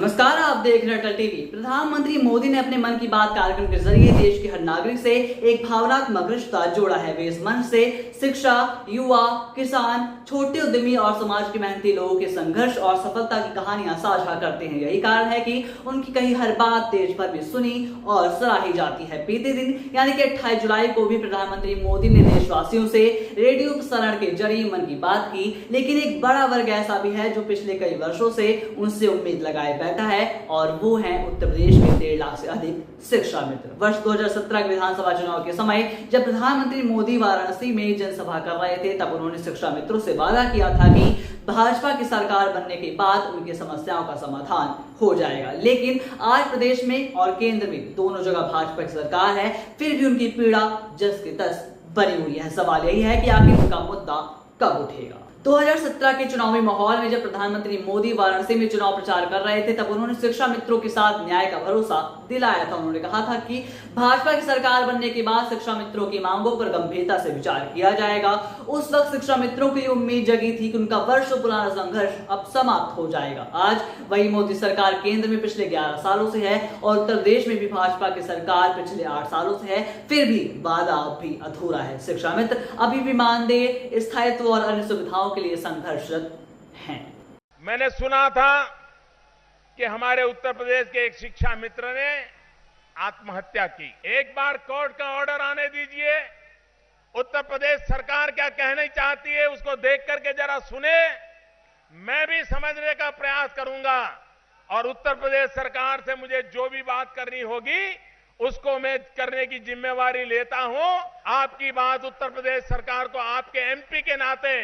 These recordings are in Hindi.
नमस्कार, आप देख रहे हैं अटल टीवी। प्रधानमंत्री मोदी ने अपने मन की बात कार्यक्रम के जरिए देश के हर नागरिक से एक भावनात्मक रिश्ता जोड़ा है। वे इस मंच से शिक्षा, युवा, किसान, छोटे उद्यमी और समाज के मेहनती लोगों के संघर्ष और सफलता की कहानियां साझा करते हैं। यही कारण है कि उनकी कही हर बात देश भर में सुनी और सराही जाती है। बीते दिन यानी कि 28 जुलाई को भी प्रधानमंत्री मोदी ने देशवासियों से रेडियो प्रसारण के जरिए मन की बात की, लेकिन एक बड़ा वर्ग ऐसा भी है जो पिछले कई वर्षों से उनसे उम्मीद लगाए बैठा है और वो है उत्तर प्रदेश के 1.5 लाख से अधिक शिक्षा मित्र। वर्ष 2017 के विधानसभा चुनाव के समय जब प्रधानमंत्री मोदी वाराणसी में जनसभा कर रहे थे, तब उन्होंने शिक्षा मित्रों से वादा किया था कि भाजपा की सरकार बनने के बाद उनकी समस्याओं का समाधान हो जाएगा। लेकिन आज प्रदेश में और केंद्र में दोनों जगह भाजपा की सरकार है, फिर भी उनकी पीड़ा जस की तस बनी हुई है। सवाल यही है कि आखिर उनका मुद्दा कब उठेगा। 2017 के चुनावी माहौल में जब प्रधानमंत्री मोदी वाराणसी में चुनाव प्रचार कर रहे थे, तब उन्होंने शिक्षा मित्रों के साथ न्याय का भरोसा दिलाया था। उन्होंने कहा था कि भाजपा की सरकार बनने के बाद शिक्षा मित्रों की मांगों पर गंभीरता से विचार किया जाएगा। उस वक्त शिक्षा मित्रों की उम्मीद जगी थी कि उनका वर्षों पुराना संघर्ष अब समाप्त हो जाएगा। आज वही मोदी सरकार केंद्र में पिछले 11 सालों से है और उत्तर प्रदेश में भी भाजपा की सरकार पिछले 8 सालों से है, फिर भी वादा अब भी अधूरा है। शिक्षा मित्र अभी भी मानदेय, स्थायित्व और अन्य सुविधाओं के लिए संघर्षरत हैं। मैंने सुना था कि हमारे उत्तर प्रदेश के एक शिक्षा मित्र ने आत्महत्या की। एक बार कोर्ट का ऑर्डर आने दीजिए, उत्तर प्रदेश सरकार क्या कहना चाहती है उसको देख करके जरा सुने, मैं भी समझने का प्रयास करूंगा और उत्तर प्रदेश सरकार से मुझे जो भी बात करनी होगी उसको मैं करने की जिम्मेवारी लेता हूं। आपकी बात उत्तर प्रदेश सरकार को आपके एमपी के नाते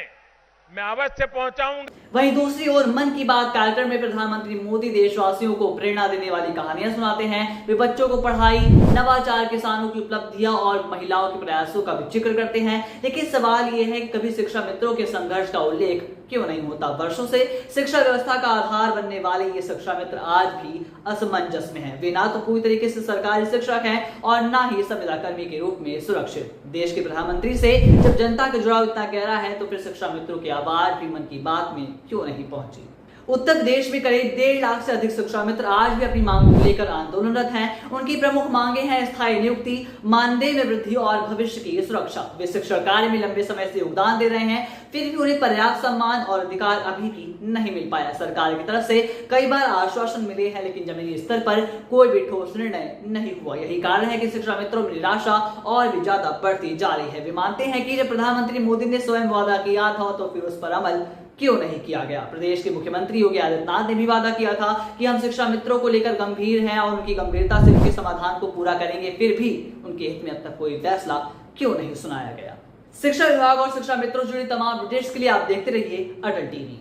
मैं अवश्य पहुंचाऊंगा। वहीं दूसरी ओर मन की बात कार्यक्रम में प्रधानमंत्री मोदी देशवासियों को प्रेरणा देने वाली कहानियां सुनाते हैं। वे बच्चों को पढ़ाई, नवाचार, किसानों की उपलब्धियां और महिलाओं के प्रयासों का भी जिक्र करते हैं। लेकिन सवाल यह है कि कभी शिक्षा मित्रों के संघर्ष का उल्लेख क्यों नहीं होता। वर्षों से शिक्षा व्यवस्था का आधार बनने वाले ये शिक्षा मित्र आज भी असमंजस में हैं। वे ना तो पूरी तरीके से सरकारी शिक्षक हैं और ना ही संविदा कर्मी के रूप में सुरक्षित। देश के प्रधानमंत्री से जब जनता का जुड़ाव इतना गहरा है, तो फिर शिक्षा मित्रों की आवाज भी मन की बात में क्यों नहीं पहुंची। उत्तर प्रदेश में करीब 1.5 लाख से अधिक शिक्षा मित्र आज भी अपनी मांगों को लेकर आंदोलनरत हैं। उनकी प्रमुख मांगे हैं स्थायी नियुक्ति, मानदेय में वृद्धि और भविष्य की सुरक्षा। वे शिक्षा कार्य में लंबे समय से योगदान दे रहे हैं, फिर भी उन्हें पर्याप्त सम्मान और अधिकार अभी भी नहीं मिल पाया। सरकार की तरफ से कई बार आश्वासन मिले हैं, लेकिन जमीनी स्तर पर कोई भी ठोस निर्णय नहीं हुआ। यही कारण है कि शिक्षा मित्रों में निराशा और भी ज्यादा बढ़ती जा रही है। वे मानते हैं कि जब प्रधानमंत्री मोदी ने स्वयं वादा किया था, तो फिर उस पर अमल क्यों नहीं किया गया। प्रदेश के मुख्यमंत्री योगी आदित्यनाथ ने भी वादा किया था कि हम शिक्षा मित्रों को लेकर गंभीर हैं और उनकी गंभीरता से उनके समाधान को पूरा करेंगे, फिर भी उनके हित में अब तक कोई फैसला क्यों नहीं सुनाया गया। शिक्षा विभाग और शिक्षा मित्रों से जुड़ी तमाम अपडेट्स के लिए आप देखते रहिए अटल टीवी।